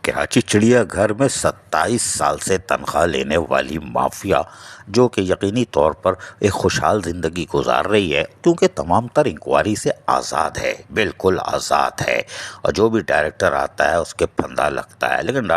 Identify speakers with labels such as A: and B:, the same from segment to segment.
A: کراچی چڑیا گھر میں 27 سال سے تنخواہ لینے والی مافیا جو کہ یقینی طور پر ایک خوشحال زندگی گزار رہی ہے کیونکہ تمام تر انکوائری سے آزاد ہے، بالکل آزاد ہے، اور جو بھی ڈائریکٹر آتا ہے اس کے پھندا لگتا ہے، لیکن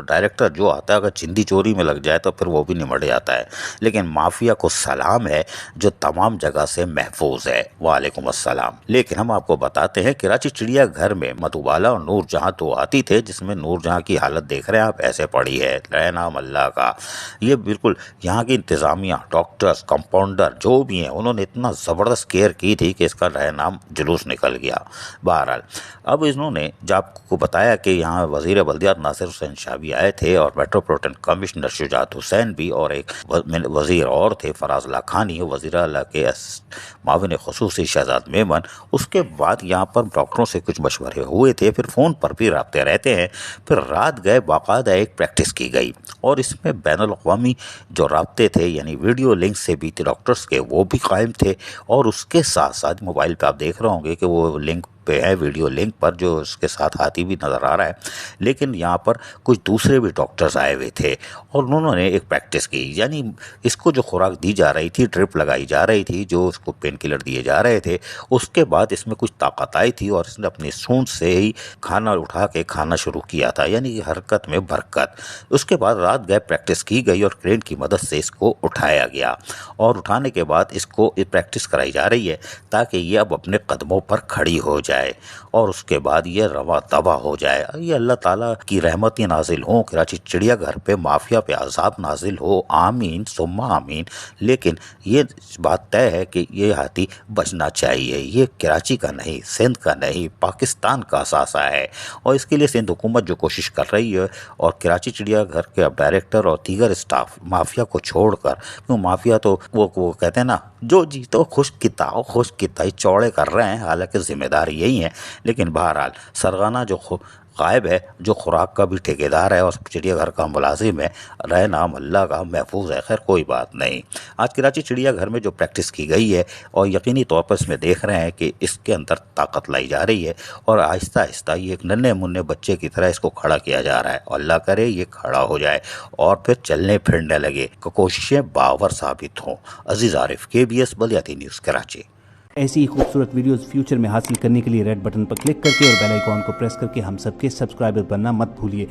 A: ڈائریکٹر جو آتا ہے اگر چندی چوری میں لگ جائے تو پھر وہ بھی نمٹ جاتا ہے، لیکن مافیا کو سلام ہے جو تمام جگہ سے محفوظ ہے۔ وعلیکم السلام۔ لیکن ہم آپ کو بتاتے ہیں کراچی چڑیا گھر میں مدھوبالا اور نور جہاں تو آتی تھے، جس میں نور جہاں کی حالت دیکھ رہے ہیں آپ، ایسے پڑی ہے، رہ نام اللہ کا۔ یہ بالکل یہاں کی انتظامیہ، ڈاکٹرز، کمپاؤنڈر جو بھی ہیں، انہوں نے اتنا زبردست کیئر کی تھی کہ اس کا رہ نام جلوس نکل گیا۔ بہرحال اب انہوں نے جب آپ کو بتایا کہ یہاں وزیر بلدیات ناصر حسین شاہ بھی آئے تھے اور میٹروپولیٹن کمشنر شجاعت حسین بھی، اور ایک وزیر اور تھے فراز اللہ خانی، وزیر اعلیٰ کے معاون خصوصی شہزاد میمن۔ اس کے بعد یہاں پر ڈاکٹروں سے کچھ مشورے ہوئے تھے، پھر فون پر بھی رابطے رہتے ہیں، پھر رات گئے باقاعدہ ایک پریکٹس کی گئی، اور اس میں بین الاقوامی جو رابطے تھے یعنی ویڈیو لنک سے بھی تھے ڈاکٹرز کے، وہ بھی قائم تھے، اور اس کے ساتھ ساتھ موبائل پہ آپ دیکھ رہے ہوں گے کہ وہ لنک پہ ہے، ویڈیو لنک پر جو اس کے ساتھ ہاتھی بھی نظر آ رہا ہے، لیکن یہاں پر کچھ دوسرے بھی ڈاکٹرز آئے ہوئے تھے اور انہوں نے ایک پریکٹس کی، یعنی اس کو جو خوراک دی جا رہی تھی، ڈرپ لگائی جا رہی تھی، جو اس کو پین کلر دیے جا رہے تھے، اس کے بعد اس میں کچھ طاقت آئی تھی اور اس نے اپنی سونڈ سے ہی کھانا اٹھا کے کھانا شروع کیا تھا، یعنی حرکت میں برکت۔ اس کے بعد رات گئے پریکٹس کی گئی اور کرین کی مدد سے اس کو اٹھایا گیا، اور اٹھانے کے بعد اس کو پریکٹس کرائی جا رہی ہے تاکہ یہ اب اپنے قدموں پر کھڑی ہو جائے اور اس کے بعد یہ رواں دبا ہو جائے۔ یہ اللہ تعالیٰ کی رحمتیں نازل ہوں، کراچی چڑیا گھر پہ مافیا پہ عذاب نازل ہو، آمین ثم آمین، لیکن یہ بات طے ہے کہ یہ ہاتھی بچنا چاہیے، یہ کراچی کا نہیں، سندھ کا نہیں، پاکستان کا اثاثہ ہے، اور اس کے لیے سندھ حکومت جو کوشش کر رہی ہے، اور کراچی چڑیا گھر کے اب ڈائریکٹر اور دیگر اسٹاف مافیا کو چھوڑ کر، کیوں مافیا تو وہ کہتے ہیں نا، جو جیتو خوش کتائی چوڑے کر رہے ہیں، حالانکہ ذمہ دار یہی ہیں، لیکن بہرحال سرغنہ جو غائب ہے، جو خوراک کا بھی ٹھیکیدار ہے اور چڑیا گھر کا ملازم ہے، رہ نام اللہ کا محفوظ ہے۔ خیر کوئی بات نہیں، آج کراچی چڑیا گھر میں جو پریکٹس کی گئی ہے، اور یقینی طور پر اس میں دیکھ رہے ہیں کہ اس کے اندر طاقت لائی جا رہی ہے، اور آہستہ آہستہ یہ ایک ننھے منھے بچے کی طرح اس کو کھڑا کیا جا رہا ہے، اور اللہ کرے یہ کھڑا ہو جائے اور پھر چلنے پھرنے لگے، کہ کوششیں باور ثابت ہوں۔ عزیز عارف، KBS بلدیاتی نیوز کراچی۔
B: ایسی ہی خوبصورت ویڈیوز فیوچر میں حاصل کرنے کے لیے ریڈ بٹن پر کلک کر کے اور بیل آئیکن کو پریس کر کے ہم سب کے سبسکرائبر بننا مت بھولیے۔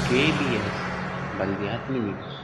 C: KBS بلدیات news.